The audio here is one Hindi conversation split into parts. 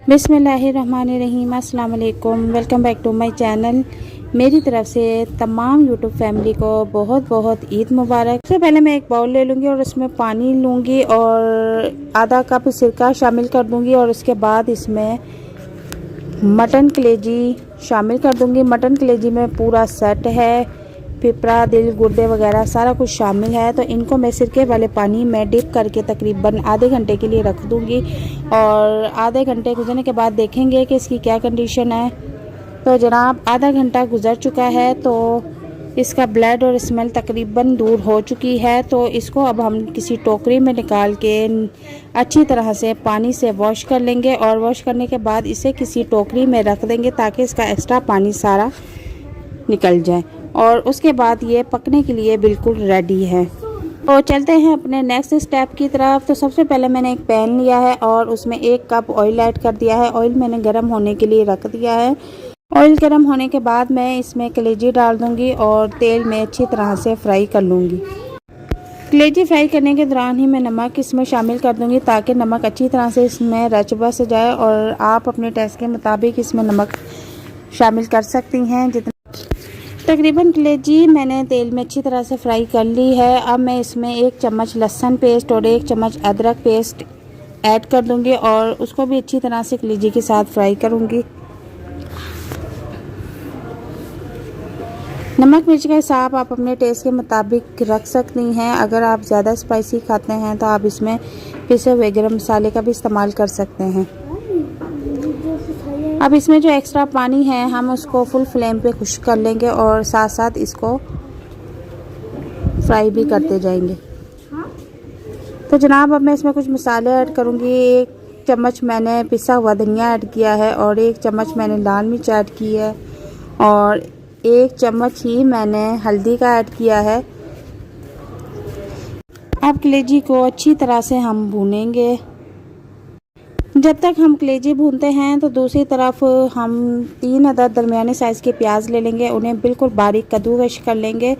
बिस्मिल्लाहिर्रहमानिर्रहीम, अस्सलाम वालेकुम। Welcome back to my channel. मेरी तरफ से तमाम यूट्यूब फैमिली को बहुत बहुत ईद मुबारक। सबसे पहले मैं एक बाउल ले लूँगी और उसमें पानी लूँगी और आधा कप सिरका शामिल कर दूँगी और उसके बाद इसमें मटन कलेजी शामिल कर दूँगी। मटन कलेजी में पूरा सेट है, पिपरा, दिल, गुर्दे वगैरह सारा कुछ शामिल है। तो इनको मैं सिरके वाले पानी में डिप करके तकरीबन आधे घंटे के लिए रख दूँगी और आधे घंटे गुजरने के बाद देखेंगे कि इसकी क्या कंडीशन है। तो जनाब आधा घंटा गुजर चुका है तो इसका ब्लड और स्मेल तकरीबन दूर हो चुकी है। तो इसको अब हम किसी टोकरी में निकाल के अच्छी तरह से पानी से वॉश कर लेंगे और वॉश करने के बाद इसे किसी टोकरी में रख देंगे ताकि इसका एक्स्ट्रा पानी सारा निकल जाए और उसके बाद ये पकने के लिए बिल्कुल रेडी है। तो चलते हैं अपने नेक्स्ट स्टेप की तरफ। तो सबसे पहले मैंने एक पैन लिया है और उसमें 1 कप ऑयल ऐड कर दिया है। ऑयल मैंने गर्म होने के लिए रख दिया है। ऑयल गर्म होने के बाद मैं इसमें कलेजी डाल दूंगी और तेल में अच्छी तरह से फ्राई कर लूँगी। कलेजी फ्राई करने के दौरान ही मैं नमक इसमें शामिल कर दूंगी ताकि नमक अच्छी तरह से इसमें रच बस जाए और आप अपने टेस्ट के मुताबिक इसमें नमक शामिल कर सकती हैं। जितना तकरीबन कलेजी मैंने तेल में अच्छी तरह से फ्राई कर ली है। अब मैं इसमें 1 चम्मच लहसुन पेस्ट और 1 चम्मच अदरक पेस्ट ऐड कर दूंगी और उसको भी अच्छी तरह से कलेजी के साथ फ्राई करूंगी। नमक मिर्च का हिसाब आप अपने टेस्ट के मुताबिक रख सकती हैं। अगर आप ज़्यादा स्पाइसी खाते हैं तो आप इसमें पिसे हुए गरम मसाले का भी इस्तेमाल कर सकते हैं। अब इसमें जो एक्स्ट्रा पानी है हम उसको फुल फ्लेम पे खुश्क कर लेंगे और साथ साथ इसको फ्राई भी करते जाएंगे। तो जनाब अब मैं इसमें कुछ मसाले ऐड करूँगी। 1 चम्मच मैंने पिसा हुआ धनिया ऐड किया है और 1 चम्मच मैंने लाल मिर्च ऐड की है और 1 चम्मच ही मैंने हल्दी का ऐड किया है। अब कलेजी को अच्छी तरह से हम भूनेंगे। जब तक हम कलेजी भूनते हैं तो दूसरी तरफ हम 3 अदद दरमियाने साइज़ के प्याज ले लेंगे। उन्हें बिल्कुल बारीक कद्दूकश कर लेंगे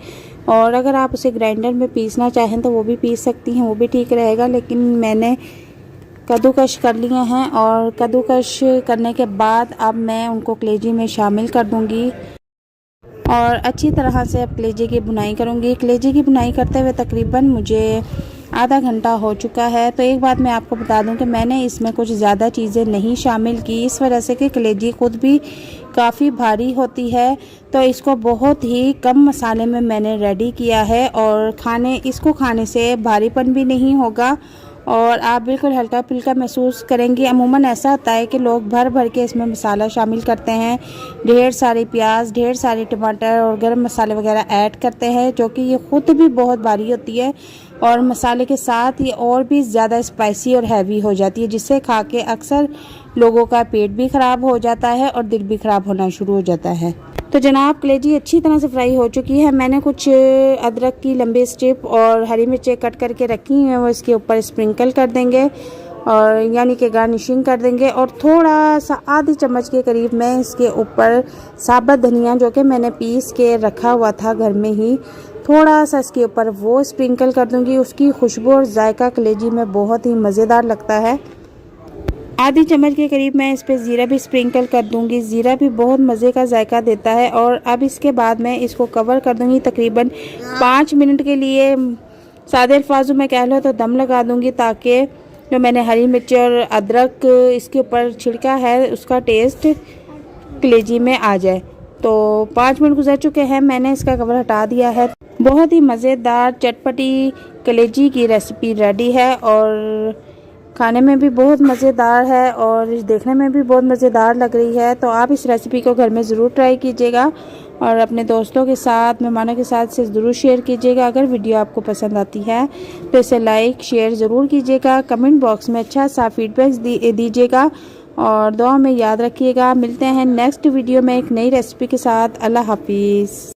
और अगर आप उसे ग्राइंडर में पीसना चाहें तो वो भी पीस सकती हैं, वो भी ठीक रहेगा। लेकिन मैंने कद्दूकश कर लिए हैं और कद्दूकश करने के बाद अब मैं उनको कलेजी में शामिल कर दूंगी और अच्छी तरह से अब कलेजी की बुनाई करूंगी। कलेजी की बुनाई करते हुए तकरीबन मुझे आधा घंटा हो चुका है। तो एक बात मैं आपको बता दूं कि मैंने इसमें कुछ ज़्यादा चीज़ें नहीं शामिल की, इस वजह से कि कलेजी खुद भी काफ़ी भारी होती है। तो इसको बहुत ही कम मसाले में मैंने रेडी किया है और इसको खाने से भारीपन भी नहीं होगा और आप बिल्कुल हल्का फुल्का महसूस करेंगे। अमूमन ऐसा होता है कि लोग भर भर के इसमें मसाला शामिल करते हैं, ढेर सारे प्याज, ढेर सारे टमाटर और गरम मसाले वगैरह ऐड करते हैं, जो कि ये ख़ुद भी बहुत भारी होती है और मसाले के साथ ये और भी ज़्यादा स्पाइसी और हैवी हो जाती है, जिससे खा के अक्सर लोगों का पेट भी ख़राब हो जाता है और दिल भी ख़राब होना शुरू हो जाता है। तो जनाब कलेजी अच्छी तरह से फ्राई हो चुकी है। मैंने कुछ अदरक की लंबी स्ट्रिप और हरी मिर्चें कट करके रखी हैं, वो इसके ऊपर स्प्रिंकल कर देंगे और यानी कि गार्निशिंग कर देंगे और थोड़ा सा आधी चम्मच के करीब मैं इसके ऊपर साबुत धनिया, जो कि मैंने पीस के रखा हुआ था घर में ही, थोड़ा सा इसके ऊपर वो स्प्रिंकल कर दूंगी। उसकी खुशबू और जायका कलेजी में बहुत ही मज़ेदार लगता है। आधी चम्मच के करीब मैं इस पर ज़ीरा भी स्प्रिंकल कर दूंगी। ज़ीरा भी बहुत मज़े का जायका देता है। और अब इसके बाद मैं इसको कवर कर दूंगी तकरीबन 5 मिनट के लिए। सादे अल्फाजों में कह लो तो दम लगा दूंगी ताकि जो मैंने हरी मिर्च और अदरक इसके ऊपर छिड़का है उसका टेस्ट कलेजी में आ जाए। तो 5 मिनट गुजर चुके हैं, मैंने इसका कवर हटा दिया है। बहुत ही मज़ेदार चटपटी कलेजी की रेसिपी रेडी है और खाने में भी बहुत मज़ेदार है और देखने में भी बहुत मज़ेदार लग रही है। तो आप इस रेसिपी को घर में ज़रूर ट्राई कीजिएगा और अपने दोस्तों के साथ, मेहमानों के साथ से ज़रूर शेयर कीजिएगा। अगर वीडियो आपको पसंद आती है तो इसे लाइक शेयर ज़रूर कीजिएगा। कमेंट बॉक्स में अच्छा सा फीडबैक दीजिएगा और दुआ में याद रखिएगा। मिलते हैं नेक्स्ट वीडियो में एक नई रेसिपी के साथ। अल्लाह हाफिज़।